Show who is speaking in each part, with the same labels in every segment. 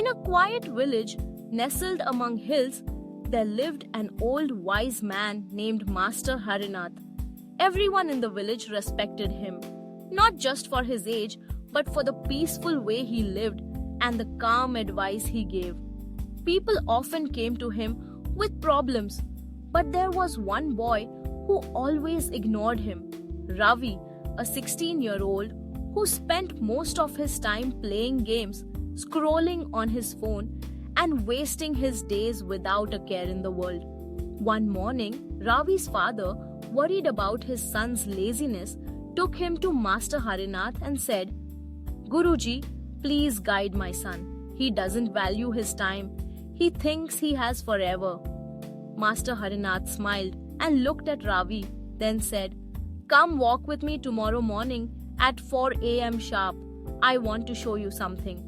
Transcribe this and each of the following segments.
Speaker 1: a quiet village nestled among hills, there lived an old wise man named Master Harinath. Everyone in the village respected him, not just for his age, but for the peaceful way he lived and the calm advice he gave. People often came to him with problems, but there was one boy who always ignored him, Ravi, a 16-year-old who spent most of his time playing games, scrolling on his phone, and wasting his days without a care in the world. One morning, Ravi's father, worried about his son's laziness, took him to Master Harinath and said, "Guruji, please guide my son. He doesn't value his time. He thinks he has forever." Master Harinath smiled and looked at Ravi, then said, "Come walk with me tomorrow morning at 4 a.m. sharp. I want to show you something."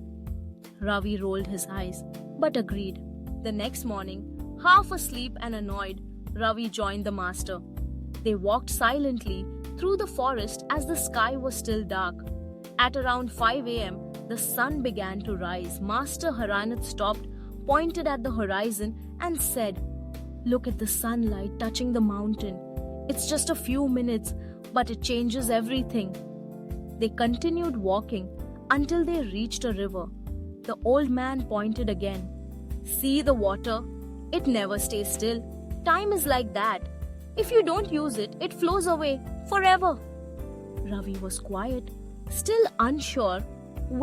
Speaker 1: Ravi rolled his eyes, but agreed. The next morning, half asleep and annoyed, Ravi joined the master. They walked silently through the forest as the sky was still dark. At around 5 a.m., the sun began to rise. Master Harinath stopped, pointed at the horizon, and said, "Look at the sunlight touching the mountain. It's just a few minutes, but it changes everything." They continued walking until they reached a river. The old man pointed again. "See the water? It never stays still. Time is like that. If you don't use it, it flows away forever." Ravi was quiet, still unsure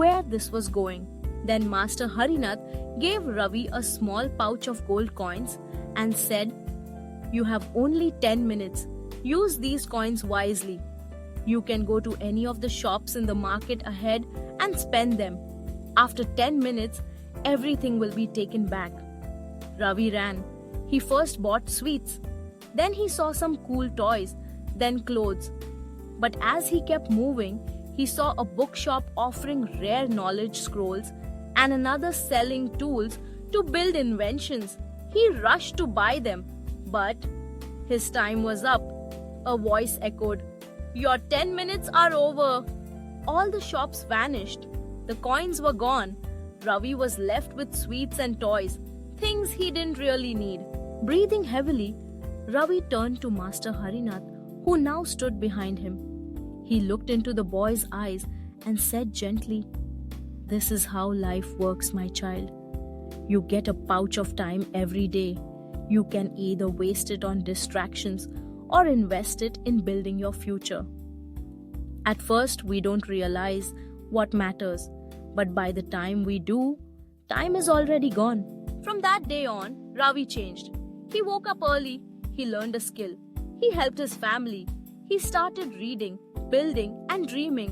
Speaker 1: where this was going. Then Master Harinath gave Ravi a small pouch of gold coins and said, "You have only 10 minutes. Use these coins wisely. You can go to any of the shops in the market ahead and spend them. After 10 minutes, everything will be taken back." Ravi ran. He first bought sweets. Then he saw some cool toys, then clothes. But as he kept moving, he saw a bookshop offering rare knowledge scrolls and another selling tools to build inventions. He rushed to buy them, but his time was up. A voice echoed, "Your 10 minutes are over." All the shops vanished. The coins were gone. Ravi was left with sweets and toys, things he didn't really need. Breathing heavily, Ravi turned to Master Harinath, who now stood behind him. He looked into the boy's eyes and said gently, "This is how life works, my child. You get a pouch of time every day. You can either waste it on distractions or invest it in building your future. At first, we don't realize what matters, but by the time we do, time is already gone." From that day on, Ravi changed. He woke up early. He learned a skill. He helped his family. He started reading, building, and dreaming.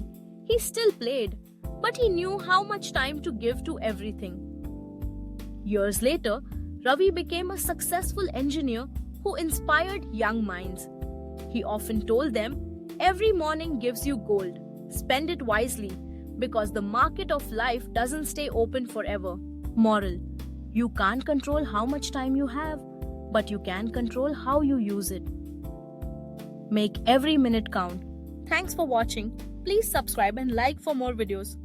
Speaker 1: He still played, but he knew how much time to give to everything. Years later, Ravi became a successful engineer who inspired young minds. He often told them, "Every morning gives you gold. Spend it wisely, because the market of life doesn't stay open forever." Moral: you can't control how much time you have, but you can control how you use it. Make every minute count. Thanks for watching. Please subscribe and like for more videos.